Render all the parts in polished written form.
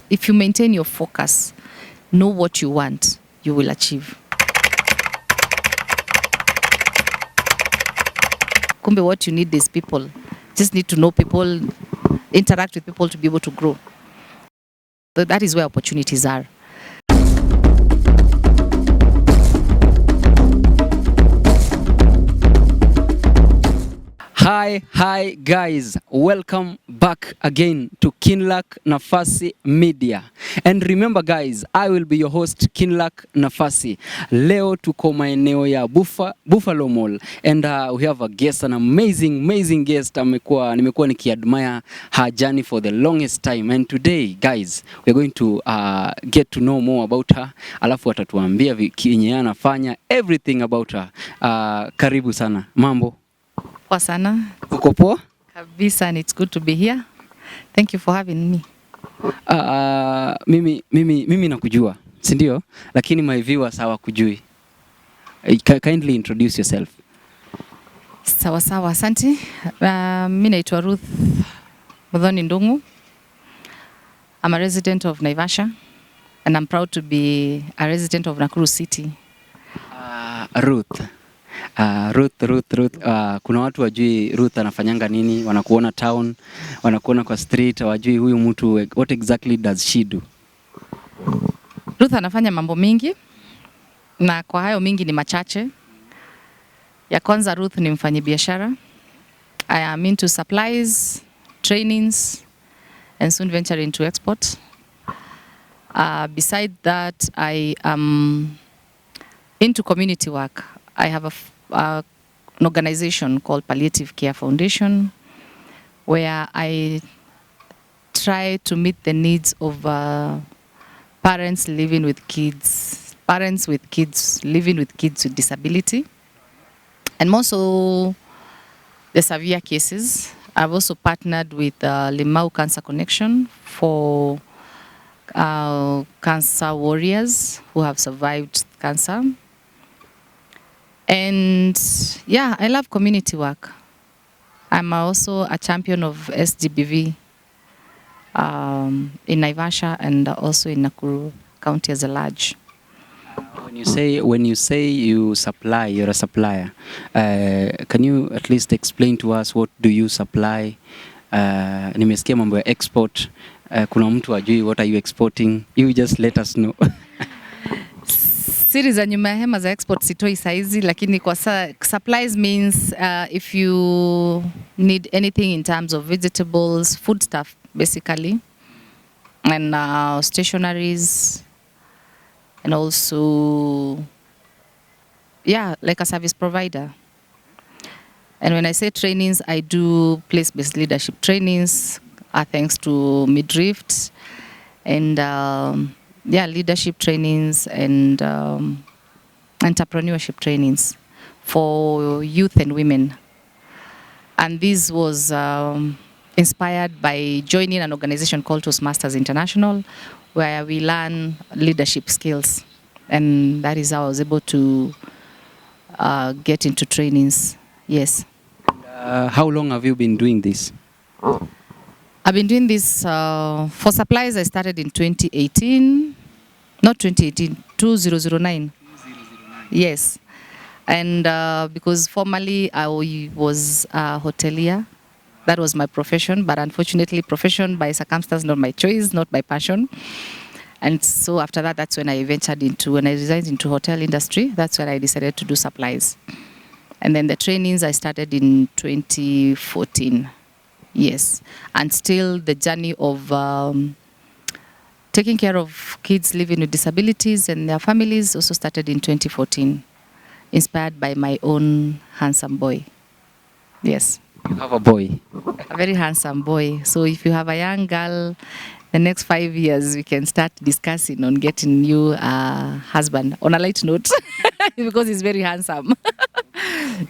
if you maintain your focus, know what you want, you will achieve. Kumbe, what you need is people. Just need to know people, interact with people to be able to grow. That is where opportunities are. Hi guys, welcome back again to Kinlak Nafasi Media. And remember guys, I will be your host Kinlak Nafasi. Leo tuko maeneo ya Buffalo Mall and we have a guest, an amazing guest. Nimekuwa nikiadmire her journey for the longest time, and today guys, we're going to get to know more about her. Alafu atatuambia kinye anafanya, everything about her. Karibu sana. Mambo? Poa sana. Uko poa? Kabisa, and it's good to be here. Thank you for having me. Mimi nakujua, si ndio? Lakini my viewers hawakujui. Kindly introduce yourself. Sawa, asante. Mimi naitwa Ruth Muthoni Ndungu. I'm a resident of Naivasha and I'm proud to be a resident of Nakuru City. Ruth. Kuna watu wajui Ruth anafanyanga nini, wanakuona town, wanakuona kwa street, wajui huyu mtu, what exactly does she do? Ruth anafanya mambo mingi, na kwa hayo mingi ni machache. Ya kwanza, Ruth ni mfanyabiashara. I am into supplies, trainings, and soon venture into export. Beside that, I am into community work. I have an organization called Palliative Care Foundation, where I try to meet the needs of parents living with kids, living with kids with disability, and also the severe cases. I've also partnered with Limau Cancer Connection for cancer warriors who have survived cancer. And yeah, I love community work. I'm also a champion of SGBV in Naivasha and also in Nakuru County as a large. When you say you supply, you're a supplier. Can you at least explain to us what do you supply? Nimesikia mambo ya export. Kuna mtu ajui what are you exporting? You just let us know. Siri za nyuma ya hema za export sitoi saizi, lakini kwa supplies means if you need anything in terms of vegetables, food stuff basically, and stationaries, and also like a service provider. And when I say trainings, I do place-based leadership trainings, thanks to Midrift, and leadership trainings and entrepreneurship trainings for youth and women. And this was inspired by joining an organization called Toastmasters International, where we learn leadership skills. And that is how I was able to get into trainings. Yes. How long have you been doing this? I've been doing this for supplies. I started in 2018. Not 2018, 2009. Yes. And because formerly I was a hotelier. That was my profession, but unfortunately profession by circumstance, not my choice, not my passion. And so after that, that's when I when I resigned into hotel industry, that's when I decided to do supplies. And then the trainings I started in 2014. Yes. And still the journey of taking care of kids living with disabilities and their families also started in 2014, inspired by my own handsome boy. Yes. You have a boy? A very handsome boy. So if you have a young girl, the next 5 years we can start discussing on getting you a husband, on a light note, because he's very handsome.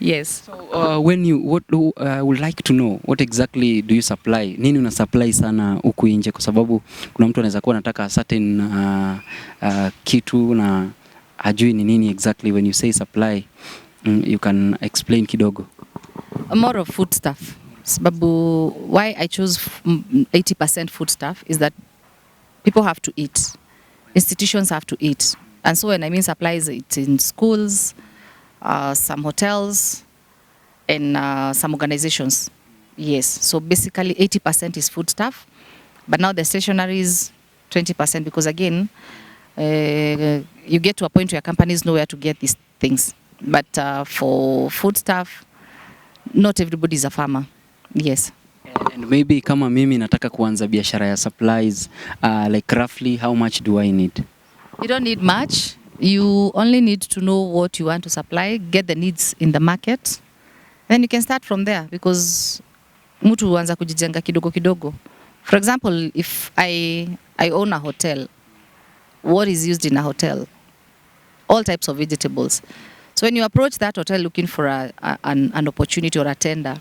Yes. So would like to know, what exactly do you supply? Nini una supply sana huku nje, kwa sababu kuna mtu anaweza kuwa anataka certain kitu na hajui ni nini exactly. When you say supply, you can explain kidogo. More of food stuff. Sababu why I chose 80% food stuff is that People have to eat. Institutions have to eat. And so when I mean supplies, it's in schools, some hotels, and some organizations. Yes. So basically 80% is food stuff. But now the stationery is 20% because again, you get to a point where companies know where to get these things. But for food stuff, not everybody is a farmer. Yes. And maybe kama mimi nataka kuanza biashara ya supplies, like roughly how much do I need? You don't need much. You only need to know what you want to supply, get the needs in the market. Then you can start from there because mtu huanza kujijenga kidogo kidogo. For example, if I own a hotel, what is used in a hotel? All types of vegetables. So when you approach that hotel looking for an opportunity or a tender,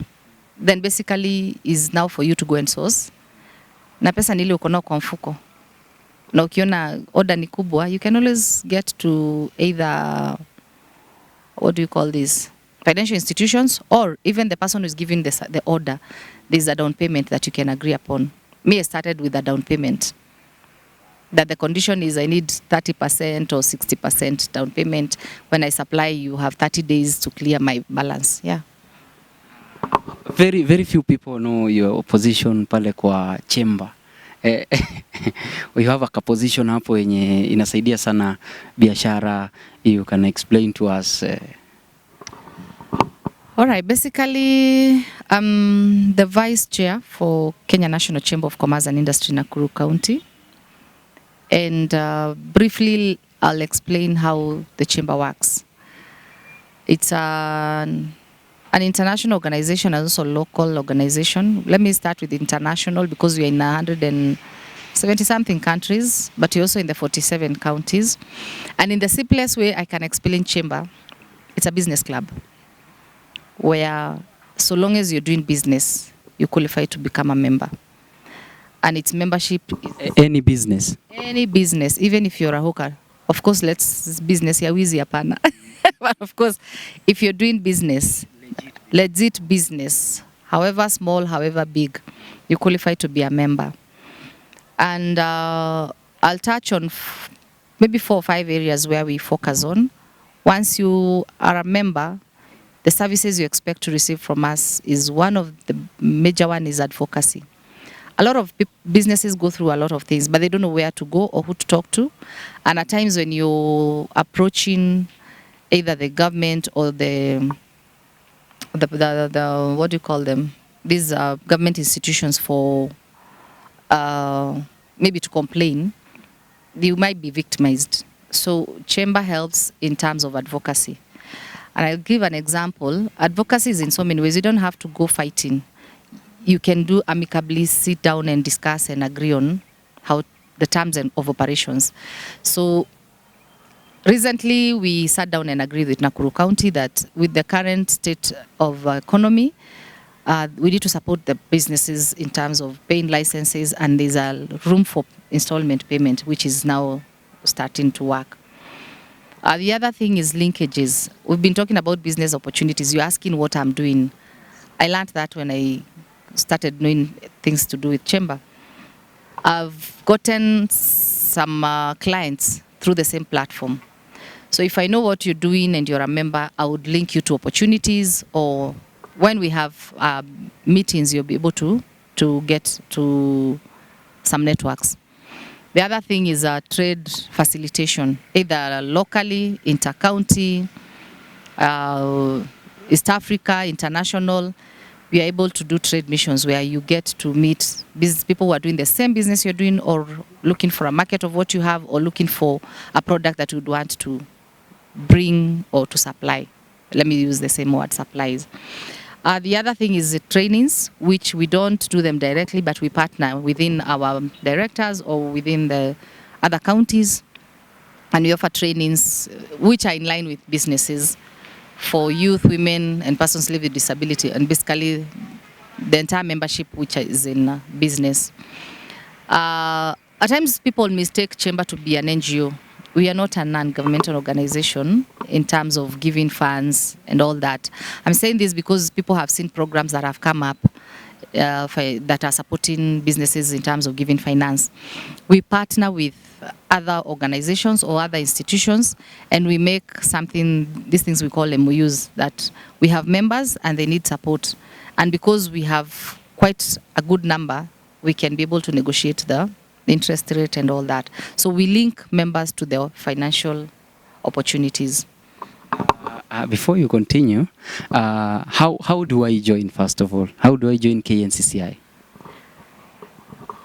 then basically is now for you to go and source. Na pesa nile uko nao kwa mfuko. Na ukiona order ni kubwa, you can always get to either, what do you call this, financial institutions, or even the person who is giving the order. There's a down payment that you can agree upon. Me, I started with a down payment. That the condition is I need 30% or 60% down payment. When I supply, you have 30 days to clear my balance. Yeah. Very, very few people know your position pale kwa chamber. We have a position hapo yenye inasaidia sana biashara. You can explain to us. All right. Basically, I'm the vice chair for Kenya National Chamber of Commerce and Industry, Nakuru County. And briefly, I'll explain how the chamber works. It's an international organization and also a local organization. Let me start with international because we are in 170-something countries, but we're also in the 47 counties. And in the simplest way I can explain chamber, it's a business club where so long as you're doing business, you qualify to become a member. And its membership is any business. Any business, even if you're a hawker. Of course, let's business ya wizi hapana. But of course, if you're doing business, legit business, however small, however big, you qualify to be a member. And I'll touch on maybe 4 or 5 areas where we focus on. Once you are a member, the services you expect to receive from us is one of the major one is advocacy. A lot of businesses go through a lot of things, but they don't know where to go or who to talk to. And at times when you're approaching either the government or the what do you call them? These government institutions for maybe to complain, you might be victimized. So chamber helps in terms of advocacy. And I'll give an example. Advocacy is in so many ways. You don't have to go fighting. You can do amicably, sit down and discuss and agree on how the terms of operations. So recently we sat down and agreed with Nakuru County that with the current state of economy, we need to support the businesses in terms of paying licenses, and there's a room for installment payment, which is now starting to work. The other thing is linkages. We've been talking about business opportunities. You're asking what I'm doing. I learned that when I started doing things to do with chamber. I've gotten some clients through the same platform. So if I know what you're doing and you're a member, I would link you to opportunities, or when we have meetings, you'll be able to get to some networks. The other thing is trade facilitation, either locally, inter-county, East Africa, international. We are able to do trade missions where you get to meet business people who are doing the same business you're doing, or looking for a market of what you have, or looking for a product that you would want to bring or to supply. Let me use the same word, supplies. The other thing is the trainings, which we don't do them directly, but we partner within our directors or within the other counties. And we offer trainings which are in line with businesses for youth, women, and persons living with disability, and basically the entire membership which is in business. At times people mistake chamber to be an NGO. We are not a non-governmental organization in terms of giving funds and all that. I'm saying this because people have seen programs that have come up that are supporting businesses in terms of giving finance. We partner with other organizations or other institutions, and we make these things we call MOUs, that we have members and they need support. And because we have quite a good number, we can be able to negotiate the interest rate and all that. So we link members to their financial opportunities. Before you continue, how do I join, first of all? How do I join KNCCI?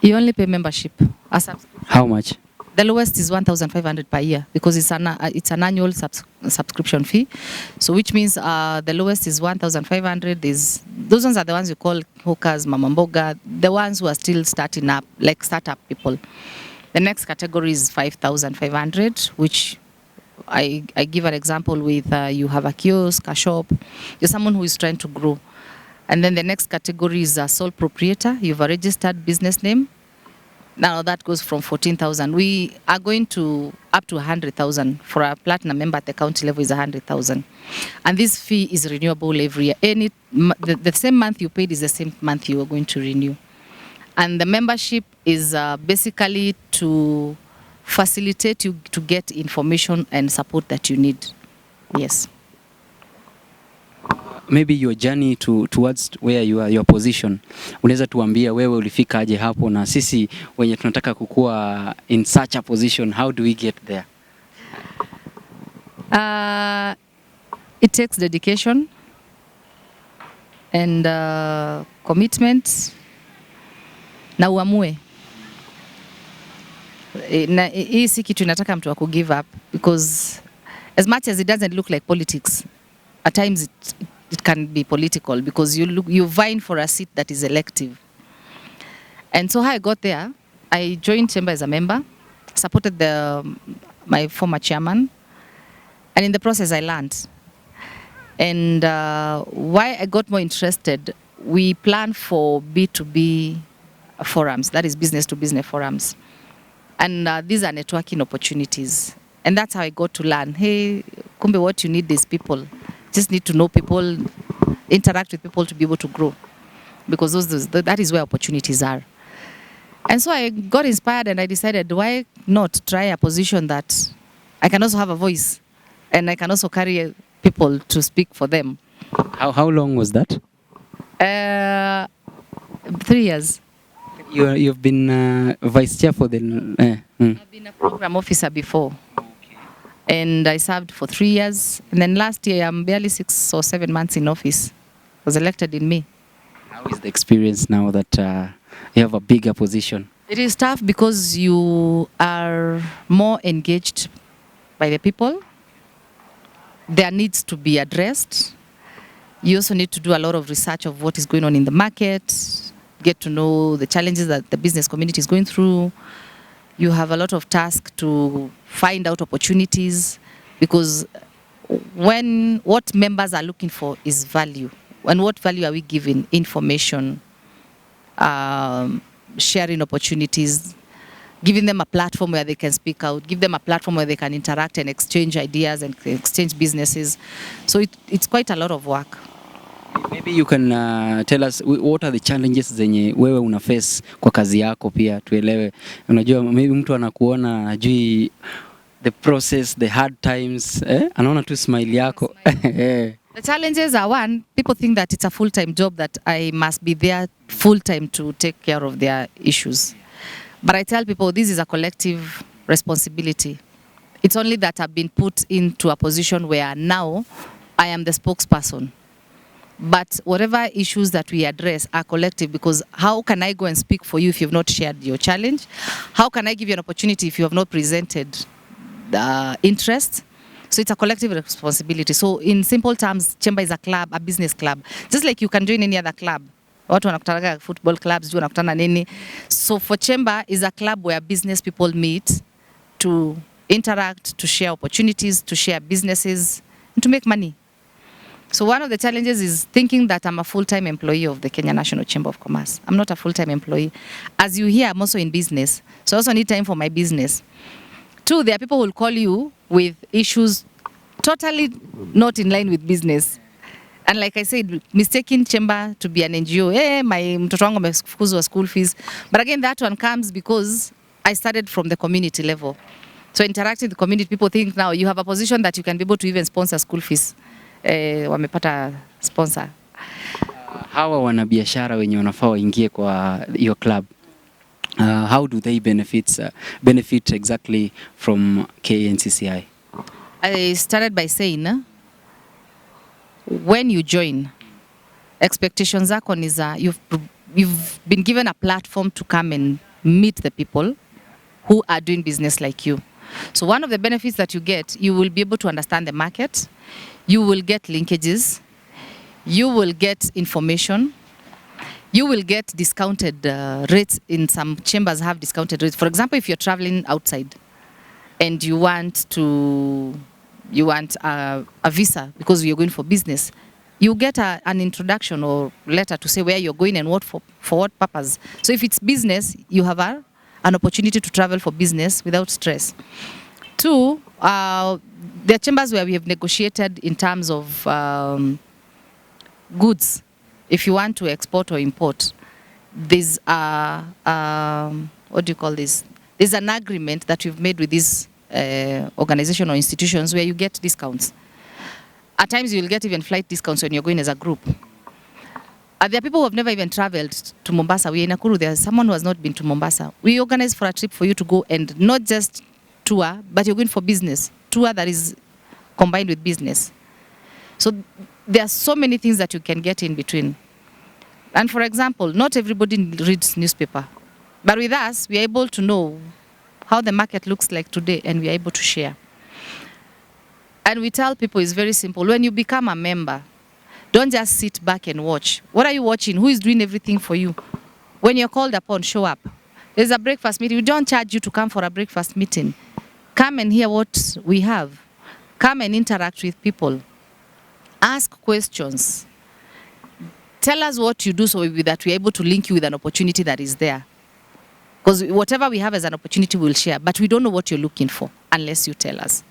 You only pay membership. How much? The lowest is 1,500 per year because it's an annual subscription fee. So which means the lowest is 1,500. Those ones are the ones you call hawkers, mama mboga, the ones who are still starting up, like startup people. The next category is 5,500, which I give an example with you have a kiosk, a shop, you're someone who is trying to grow. And then the next category is a sole proprietor. You have a registered business name. Now that goes from 14,000. We are going to up to 100,000. For a platinum member at the county level is 100,000. And this fee is renewable every year. The same month you paid is the same month you are going to renew. And the membership is basically to facilitate you to get information and support that you need. Yes. Maybe your journey towards where you are, your position. Unaweza tuambia wewe ulifika aje hapo, na sisi wenye tunataka kukua in such a position, how do we get there? It takes dedication and commitment na uamue. Hii si kitu inataka mtu wa ku give up, because as much as it doesn't look like politics, at times it can be political, because you vying for a seat that is elective. And so how I got there, I joined Chamber as a member, supported my former chairman, and in the process I learned. And why I got more interested, we plan for B2B forums, that is business to business forums. And these are networking opportunities. And that's how I got to learn, hey, kumbe what you need is people. Just need to know people, interact with people to be able to grow. Because that is where opportunities are. And so I got inspired and I decided, why not try a position that I can also have a voice and I can also carry people to speak for them. How long was that? 3 years. You've been vice chair for the... I've been a program officer before. And I served for 3 years. And then last year, I'm barely 6 or 7 months in office. Was elected in May. How is the experience now that you have a bigger position? It is tough because you are more engaged by the people. Their needs to be addressed. You also need to do a lot of research of what is going on in the market, get to know the challenges that the business community is going through. You have a lot of tasks to find out opportunities, because what members are looking for is value. And what value are we giving? Information, sharing opportunities, giving them a platform where they can speak out, give them a platform where they can interact and exchange ideas and exchange businesses. So it's quite a lot of work. Maybe you can tell us what are the challenges zenye wewe una face kwa kazi yako, pia tuelewe. Unajua maybe mtu anakuona ajui the process, the hard times, anaona tu smile yako. The challenges are, one, people think that it's a full-time job, that I must be there full-time to take care of their issues. But I tell people this is a collective responsibility. It's only that I've been put into a position where now I am the spokesperson. But whatever issues that we address are collective, because how can I go and speak for you if you've not shared your challenge? How can I give you an opportunity if you have not presented the interest? So it's a collective responsibility. So in simple terms, Chamber is a club, a business club. Just like you can join any other club. Watu wanakutana football clubs, wanakutana nini. So for Chamber is a club where business people meet to interact, to share opportunities, to share businesses, and to make money. So one of the challenges is thinking that I'm a full-time employee of the Kenya National Chamber of Commerce. I'm not a full-time employee. As you hear, I'm also in business. So I also need time for my business. Two, there are people who will call you with issues totally not in line with business. And like I said, mistaking chamber to be an NGO, my mtoto wangu amefukuzwa school fees. But again, that one comes because I started from the community level. So interacting with the community, people think now you have a position that you can be able to even sponsor school fees. Wamepata sponsor. Hawa wanabiashara wenye wanafaa waingie kwa your club, how do they benefit exactly from KNCCI? I started by saying, when you join, expectations zako ni za you've been given a platform to come and meet the people who are doing business like you. So one of the benefits that you get, you will be able to understand the market, you will get linkages, you will get information, you will get discounted rates. In some chambers have discounted rates. For example, if you're traveling outside and you want a visa because you're going for business, you get an introduction or letter to say where you're going and what for what purpose. So if it's business, you have an opportunity to travel for business without stress. Two, there are chambers where we have negotiated in terms of goods. If you want to export or import, there's what do you call this? There's an agreement that we've made with this organization or institutions where you get discounts. At times you'll get even flight discounts when you're going as a group. There are people who have never even traveled to Mombasa. We're in Nakuru, there's someone who has not been to Mombasa. We organize for a trip for you to go, and not just tour, but you're going for business. Tour that is combined with business. So there are so many things that you can get in between. And for example, not everybody reads newspaper. But with us, we are able to know how the market looks like today, and we are able to share. And we tell people it's very simple. When you become a member, don't just sit back and watch. What are you watching? Who is doing everything for you? When you're called upon, show up. There's a breakfast meeting. We don't charge you to come for a breakfast meeting. Come and hear what we have. Come and interact with people. Ask questions. Tell us what you do so that we're able to link you with an opportunity that is there. Because whatever we have as an opportunity, we'll share. But we don't know what you're looking for unless you tell us.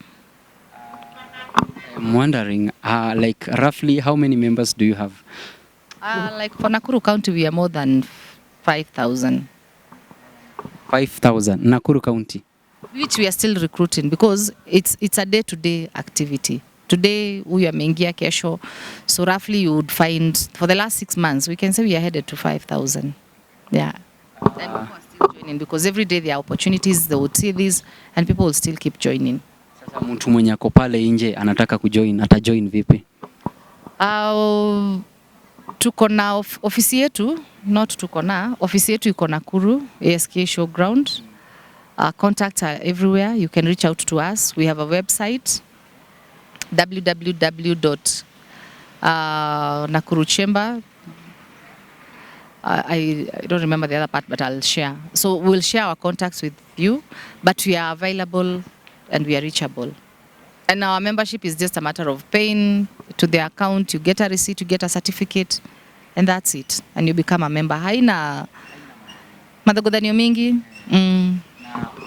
I'm wondering, like roughly how many members do you have? Like for Nakuru County, we are more than 5,000. 5,000, Nakuru County. Which we are still recruiting because it's a day-to-day activity. Today, we are mengia kesho. So roughly you would find, for the last 6 months, we can say we are headed to 5,000. Yeah. And people are still joining because every day there are opportunities, they would see this, and people will still keep joining. Sasa mtu mwenye ako pale nje anataka kujoin, atajoin vipi? Tuko na ofisi yetu, ofisi yetu iko Nakuru, ASK Showground. Contacts are everywhere. You can reach out to us. We have a website, www.nakuruchamber. I don't remember the other part, but I'll share. So we'll share our contacts with you, but we are available and we are reachable. And our membership is just a matter of paying to the account. You get a receipt, you get a certificate, and that's it. And you become a member. Haina madhogodhanio mingi.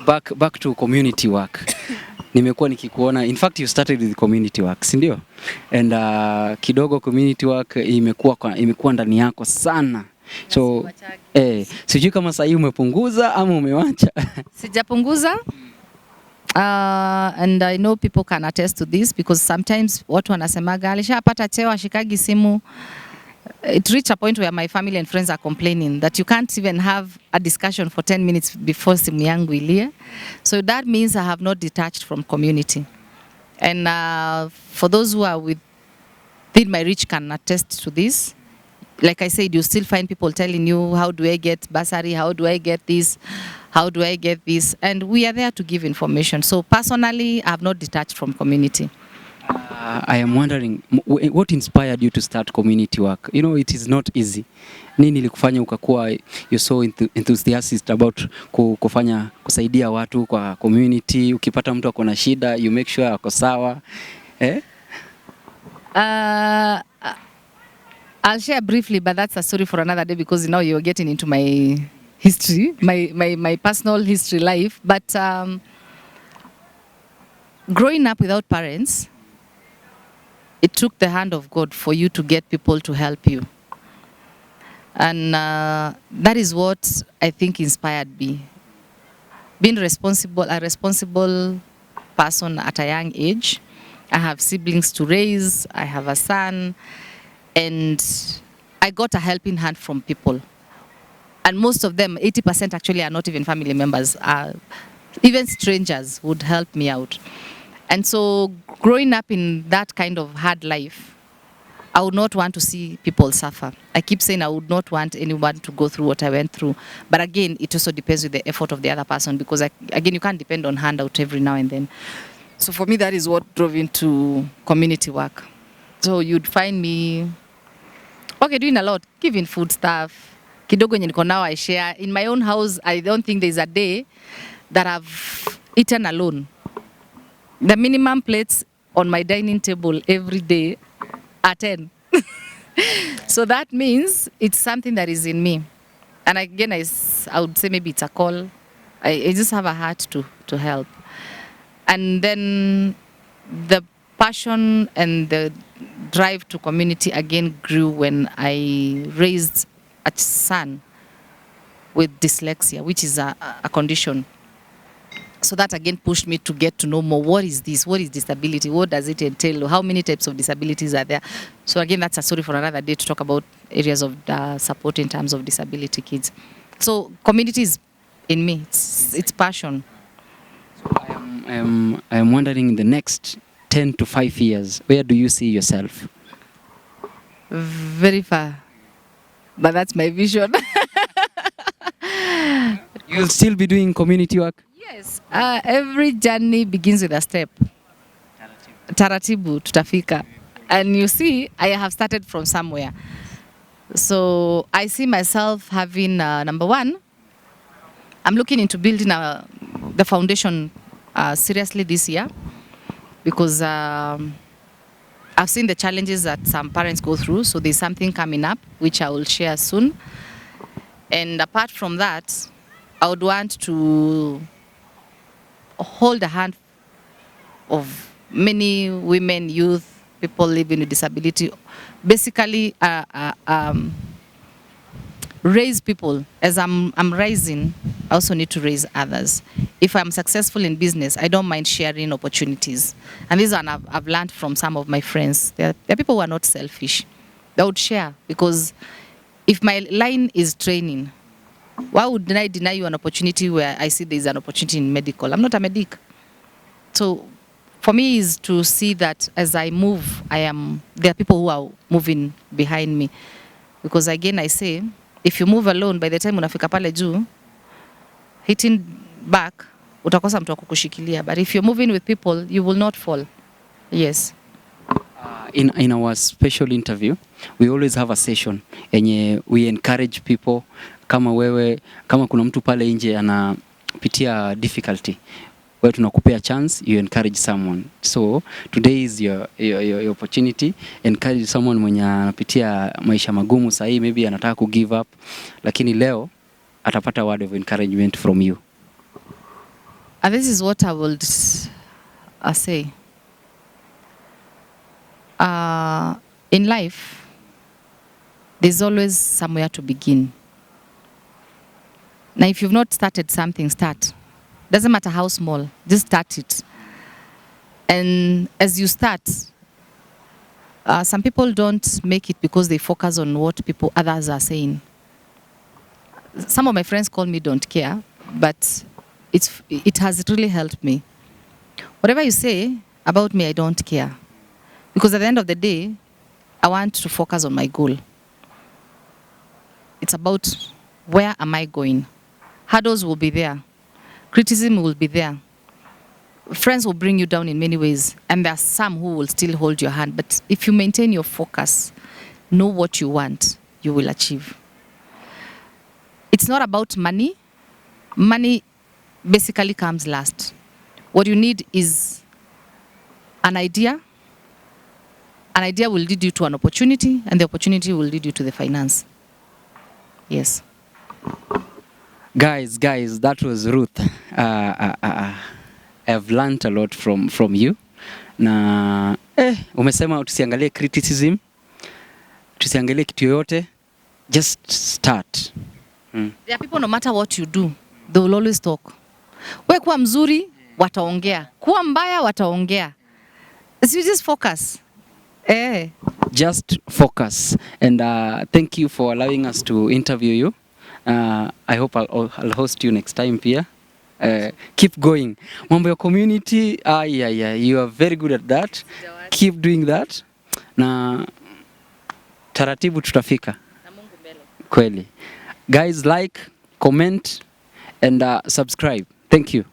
Back to community work. Nimekuwa nikikuona, in fact you started with community work, si ndio? And kidogo community work imekuwa ndani yako sana. So sijui kama sasa umepunguza ama umewacha. Sijapunguza. And I know people can attest to this because sometimes watu wanasemaga alishapata cheo ashikagi simu. It reached a point where my family and friends are complaining that you can't even have a discussion for 10 minutes before simu yangu ilie. So that means I have not detached from community. And for those who are within my reach can attest to this. Like I said, you still find people telling you, how do I get bursary? How do I get this? How do I get this? And we are there to give information. So personally, I have not detached from community. I am wondering, what inspired you to start community work? You know, it is not easy. Nini ilikufanya ukakuwa you're so enthusiastic about kusaidia watu kwa community? Ukipata mtu ako na shida, you make sure ako sawa. I'll share briefly, but that's a story for another day because now you're getting into my history, my personal history life. But growing up without parents, it took the hand of God for you to get people to help you. And that is what I think inspired me. Being a responsible person at a young age. I have siblings to raise, I have a son, and I got a helping hand from people. And most of them, 80% actually, are not even family members. Even strangers would help me out. And so growing up in that kind of hard life, I would not want to see people suffer. I keep saying I would not want anyone to go through what I went through. But again, it also depends with the effort of the other person, because again, you can't depend on handout every now and then. So for me, that is what drove into community work. So you'd find me, okay, doing a lot, giving food stuff. Kidogo yenye niko now I share. In my own house, I don't think there's a day that I've eaten alone. The minimum plates on my dining table every day are 10. So that means it's something that is in me. And again, I would say maybe it's a call. I just have a heart to help. And then the passion and the drive to community again grew when I raised a son with dyslexia, which is a condition. So that again pushed me to get to know more. What is this? What is disability? What does it entail? How many types of disabilities are there? So again, that's a story for another day to talk about areas of support in terms of disability kids. So community is in me. It's passion. So I am wondering, in the next 10 to 5 years, where do you see yourself? Very far. But that's my vision. You'll still be doing community work? Yes. Every journey begins with a step. Taratibu, tutafika. And you see, I have started from somewhere. So I see myself having, number one, I'm looking into building the foundation seriously this year, because I've seen the challenges that some parents go through. So there's something coming up, which I will share soon. And apart from that, I would want to hold the hand of many women, youth, people living with disability. Basically, raise people. As I'm rising, I also need to raise others. If I'm successful in business, I don't mind sharing opportunities. And this one I've learned from some of my friends. There are people who are not selfish. They would share, because if my line is training, why would I deny you an opportunity where I see there's an opportunity in medical? I'm not a medic. So for me is to see that as I move, there are people who are moving behind me. Because again, I say, if you move alone, by the time unafika pale juu, hitting back, utakosa mtu wa kukushikilia. But if you're moving with people, you will not fall. Yes. In our special interview, we always have a session enye we encourage people. Kama wewe, kama kuna mtu pale nje anapitia difficulty, wewe tunakupea chance, you encourage someone. So today is your opportunity. Encourage someone mwenye anapitia maisha magumu sahi, maybe anataka ku give up, lakini leo atapata word of encouragement from you. And this is what I would say. In life, there's always somewhere to begin. Now, if you've not started something, start. Doesn't matter how small, just start it. And as you start, some people don't make it because they focus on what others are saying. Some of my friends call me don't care, but it has really helped me. Whatever you say about me, I don't care. Because at the end of the day, I want to focus on my goal. It's about where am I going? Hurdles will be there. Criticism will be there. Friends will bring you down in many ways. And there are some who will still hold your hand. But if you maintain your focus, know what you want, you will achieve. It's not about money. Money basically comes last. What you need is an idea. An idea will lead you to an opportunity, and the opportunity will lead you to the finance. Yes. Guys, that was Ruth. I've learned a lot from you. Na Umesema tusiangalie criticism, tusiangalie kitu yoyote, just start. There are people, no matter what you do, they will always talk. We kuwa mzuri, wataongea. Kuwa mbaya, wataongea. So you just focus. Just focus. And thank you for allowing us to interview you. I hope I'll host you next time pia. Keep going. Mambo ya community, you are very good at that. Keep doing that. Na taratibu tutafika. Na Mungu mbele. Kweli. Guys, like, comment and subscribe. Thank you.